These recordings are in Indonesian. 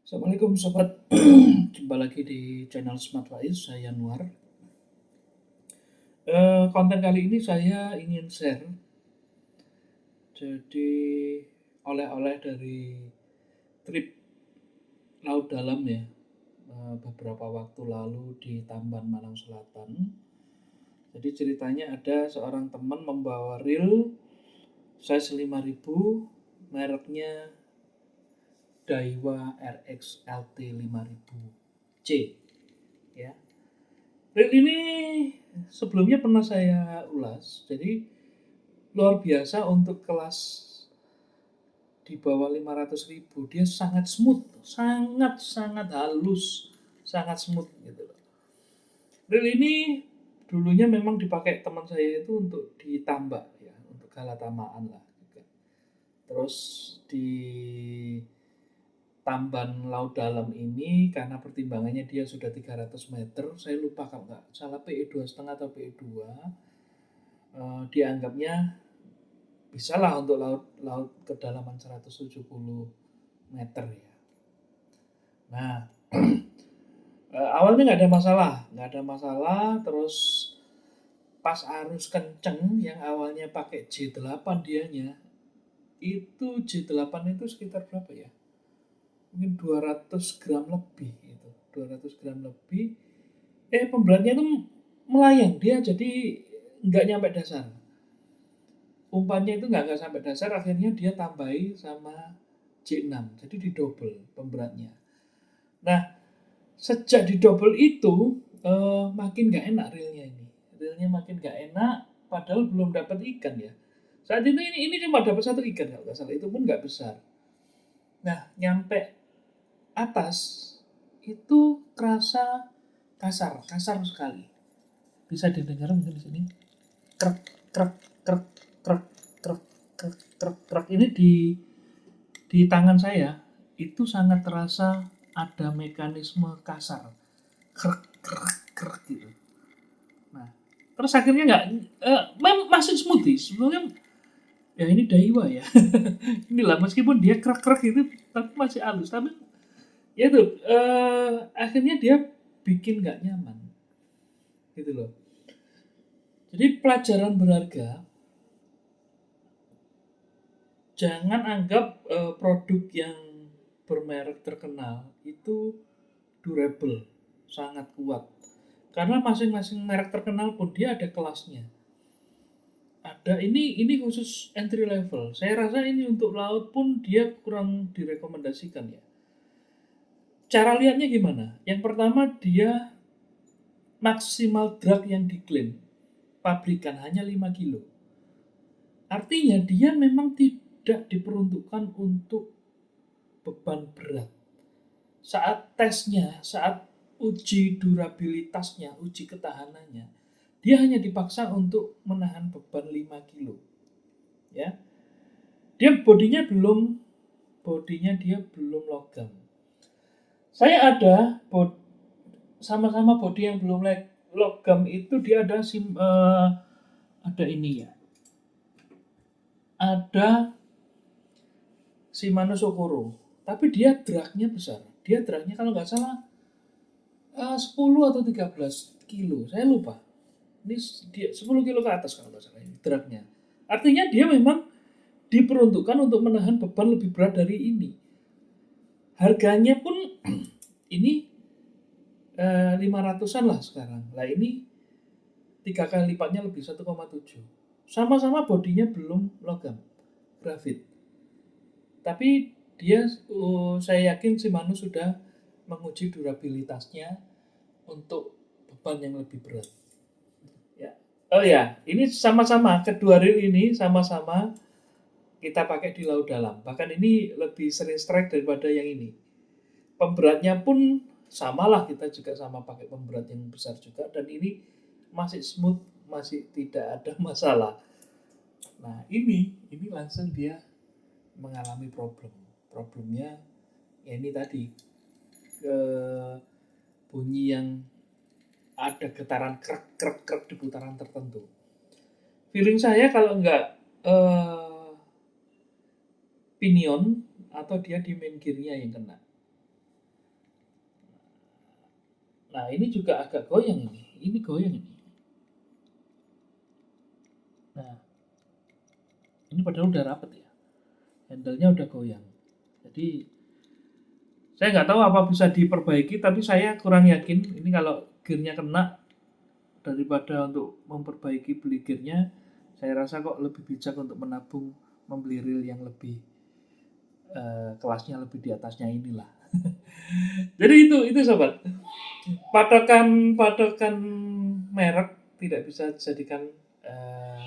Assalamualaikum sobat, jumpa lagi di channel Smart Wise, saya Nuar. Konten kali ini saya ingin share, jadi oleh-oleh dari trip laut dalam ya, beberapa waktu lalu di Tamban Malang Selatan. Jadi ceritanya ada seorang teman membawa reel size 5000, mereknya Daiwa RX LT 5000C ya. Reel ini sebelumnya pernah saya ulas, jadi luar biasa untuk kelas di bawah 500.000, dia sangat smooth, sangat halus, sangat smooth gitu loh. Reel ini dulunya memang dipakai teman saya itu untuk ditambak ya, untuk galatamaan lah juga. Terus di Tamban laut dalam ini karena pertimbangannya dia sudah 300 meter, saya lupa kalau nggak salah PE 2,5 atau PE 2, dianggapnya bisa lah untuk laut kedalaman 170 meter ya. Nah, awalnya nggak ada masalah, terus pas arus kenceng yang awalnya pakai J8 dianya, itu J8 itu sekitar berapa ya? Mungkin 200 gram lebih itu, 200 gram lebih. Pemberatnya itu melayang, dia jadi nggak nyampe dasar. Umpannya itu nggak sampai dasar, akhirnya dia tambahi sama J6, jadi didouble pemberatnya. Nah, sejak didouble itu makin nggak enak reelnya ini. Reelnya makin nggak enak, padahal belum dapat ikan ya. Saat ini cuma dapat satu ikan kalau nggak salah, itu pun nggak besar. Nah, nyampe atas itu kerasa kasar sekali. Bisa didengar mungkin di sini. Krek krek krek krek krek krek krek krek. Ini di tangan saya itu sangat terasa ada mekanisme kasar. Krek krek krek gitu. Nah, terus akhirnya nggak masih smoothie sebenarnya. Ya ini Daiwa ya. Inilah meskipun dia krek krek itu tapi masih halus, tapi ya itu akhirnya dia bikin nggak nyaman gitu loh. Jadi pelajaran berharga, jangan anggap produk yang bermerek terkenal itu durable, sangat kuat. Karena masing-masing merek terkenal pun dia ada kelasnya. Ada ini khusus entry level. Saya rasa ini untuk laut pun dia kurang direkomendasikan ya. Cara lihatnya gimana? Yang pertama dia maksimal drag yang diklaim pabrikan hanya 5 kilo. Artinya dia memang tidak diperuntukkan untuk beban berat. Saat tesnya, saat uji durabilitasnya, uji ketahanannya, dia hanya dipaksa untuk menahan beban 5 kilo. Ya. Dia bodinya dia belum logam. Saya ada sama-sama body yang belum logam itu dia ada ada ini ya. Ada Shimano Sokoro, tapi dia dragnya besar. Dia dragnya kalau nggak salah 10 atau 13 kilo, saya lupa. Ini dia 10 kilo ke atas kalau nggak salah ini dragnya. Artinya dia memang diperuntukkan untuk menahan beban lebih berat dari ini. Harganya pun ini 500-an lah sekarang. Lah ini 3 kali lipatnya lebih 1,7. Sama-sama bodinya belum logam, grafit. Tapi dia saya yakin Shimano sudah menguji durabilitasnya untuk beban yang lebih berat. Ya. Oh ya, ini sama-sama kedua reel ini sama-sama kita pakai di laut dalam. Bahkan ini lebih sering strike daripada yang ini. Pemberatnya pun samalah, kita juga sama pakai pemberat yang besar juga, dan ini masih smooth, masih tidak ada masalah. Nah, ini langsung dia mengalami problemnya ya ini tadi bunyi yang ada getaran krek krek krek di putaran tertentu. Feeling saya kalau enggak pinion atau dia di main gearnya yang kena. Nah, ini juga agak goyang ini. Ini goyang ini. Nah, ini padahal udah rapet ya. Handle-nya udah goyang. Jadi saya nggak tahu apa bisa diperbaiki, tapi saya kurang yakin ini kalau gearnya kena daripada untuk memperbaiki beli gearnya. Saya rasa kok lebih bijak untuk menabung membeli reel yang lebih kelasnya lebih di atasnya inilah. Jadi itu sobat, patokan merek tidak bisa dijadikan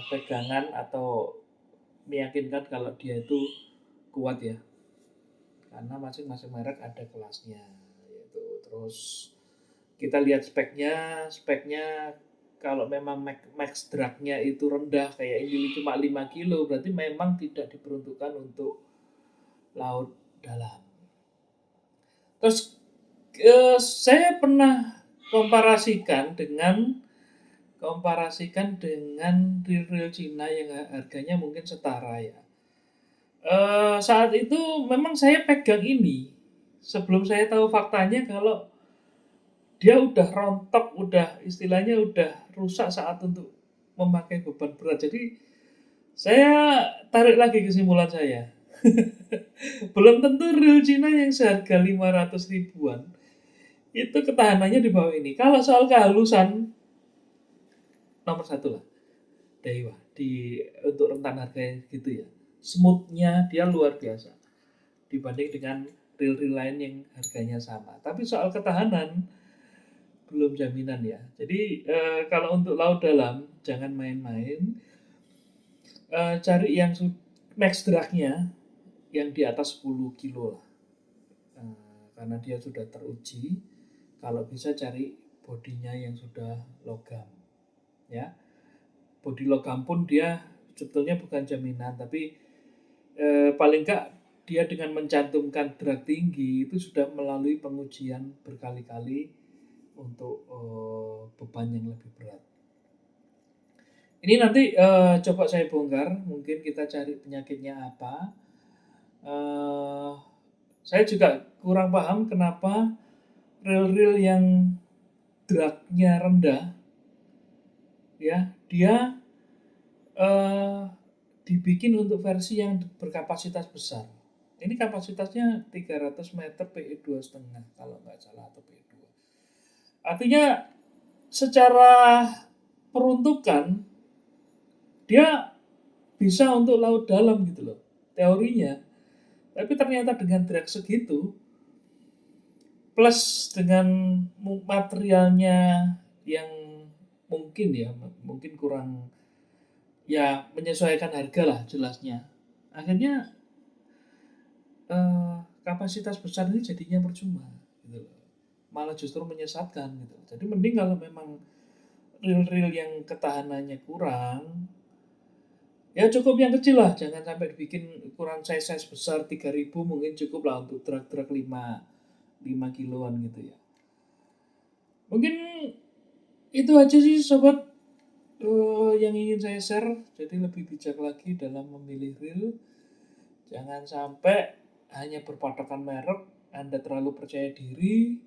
pegangan atau meyakinkan kalau dia itu kuat ya, karena masing-masing merek ada kelasnya gitu. Terus kita lihat speknya kalau memang max drag-nya itu rendah kayak ini cuma 5 kilo, berarti memang tidak diperuntukkan untuk laut dalam. Terus saya pernah komparasikan dengan reel-reel Cina yang harganya mungkin setara ya. Saat itu memang saya pegang ini sebelum saya tahu faktanya kalau dia udah rontok, udah istilahnya udah rusak saat untuk memakai beban berat. Jadi saya tarik lagi kesimpulan saya. Belum tentu reel Cina yang seharga 500 ribuan itu ketahanannya di bawah ini. Kalau soal kehalusan, nomor satu lah Daiwa untuk rentan harga gitu ya. Smoothnya dia luar biasa dibanding dengan reel-reel lain yang harganya sama. Tapi soal ketahanan belum jaminan ya. Jadi kalau untuk laut dalam jangan main-main. Cari yang max drag-nya yang di atas 10 kilo lah. Karena dia sudah teruji. Kalau bisa cari bodinya yang sudah logam ya. Bodi logam pun dia sebetulnya bukan jaminan, tapi paling enggak dia dengan mencantumkan drag tinggi itu sudah melalui pengujian berkali-kali untuk beban yang lebih berat. Ini nanti coba saya bongkar, mungkin kita cari penyakitnya apa. Saya juga kurang paham kenapa reel-reel yang drag-nya rendah ya, dia dibikin untuk versi yang berkapasitas besar. Ini kapasitasnya 300 meter PE 2,5 kalau nggak salah atau PE 2. Artinya secara peruntukan dia bisa untuk laut dalam gitu loh teorinya. Tapi ternyata dengan drag segitu plus dengan materialnya yang mungkin kurang ya menyesuaikan harga lah jelasnya. Akhirnya kapasitas besar ini jadinya percuma gitu loh. Malah justru menyesatkan gitu. Jadi mending kalau memang reel-reel yang ketahanannya kurang ya cukup yang kecil lah, jangan sampai dibikin ukuran size besar 3000 mungkin cukup lah untuk truk-truk 5 kiloan gitu ya. Mungkin itu aja sih sobat yang ingin saya share. Jadi lebih bijak lagi dalam memilih reel. Jangan sampai hanya berpatokan merek, Anda terlalu percaya diri,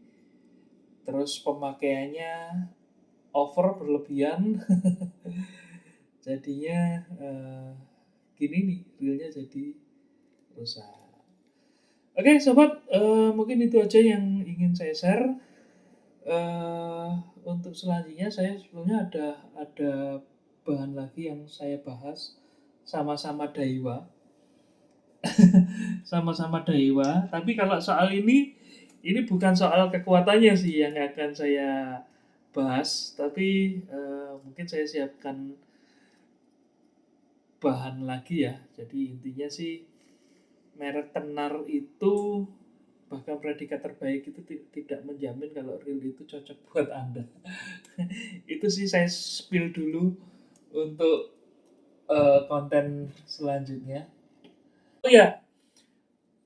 terus pemakaiannya over berlebihan. Jadinya gini nih, reelnya jadi rusak. Oke sobat, mungkin itu aja yang ingin saya share. Untuk selanjutnya saya sebelumnya ada bahan lagi yang saya bahas sama-sama Daiwa. Sama-sama Daiwa, tapi kalau soal ini bukan soal kekuatannya sih yang akan saya bahas, tapi mungkin saya siapkan bahan lagi ya. Jadi intinya sih merek tenar itu bahkan predikat terbaik itu tidak menjamin kalau reel itu cocok buat Anda. Itu sih saya spill dulu untuk konten selanjutnya. Oh ya,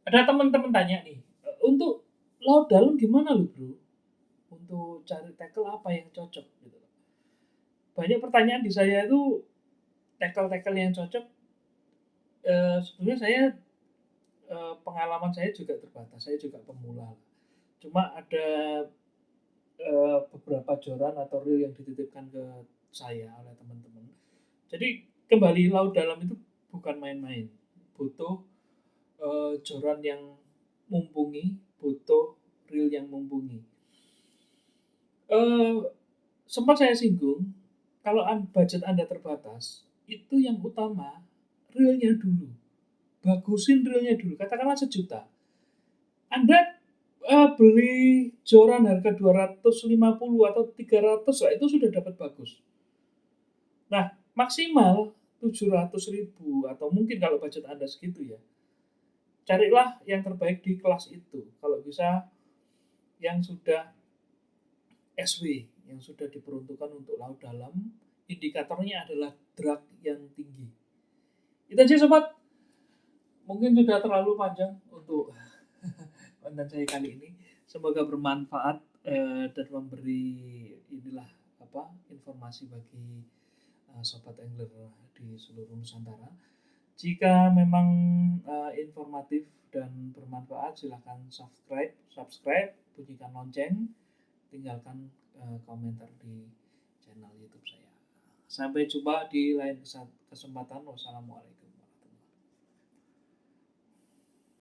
ada teman-teman tanya nih, untuk laut dalam gimana lu bro? Untuk cari tackle apa yang cocok gitu. Banyak pertanyaan di saya itu tackle-tackle yang cocok. Sebenarnya saya pengalaman saya juga terbatas, saya juga pemula. Cuma ada beberapa joran atau reel yang dititipkan ke saya oleh teman-teman. Jadi kembali laut dalam itu bukan main-main, butuh, joran yang mumpuni, butuh reel yang mumpuni. Eee, Sempat saya singgung, kalau budget Anda terbatas, itu yang utama reelnya dulu, bagusin reelnya dulu, katakanlah 1 juta. Anda, beli joran harga 250 atau 300 lah, itu sudah dapat bagus. Nah, maksimal 700.000 atau mungkin kalau budget Anda segitu ya, carilah yang terbaik di kelas itu. Kalau bisa yang sudah SW, yang sudah diperuntukkan untuk laut dalam, indikatornya adalah drag yang tinggi. Itu aja sobat, mungkin sudah terlalu panjang untuk konten saya kali ini. Semoga bermanfaat dan memberi inilah apa informasi bagi sobat angler di seluruh Nusantara. Jika memang informatif dan bermanfaat, silakan subscribe, bunyikan lonceng, tinggalkan komentar di channel YouTube saya. Sampai jumpa di lain kesempatan. Wassalamualaikum.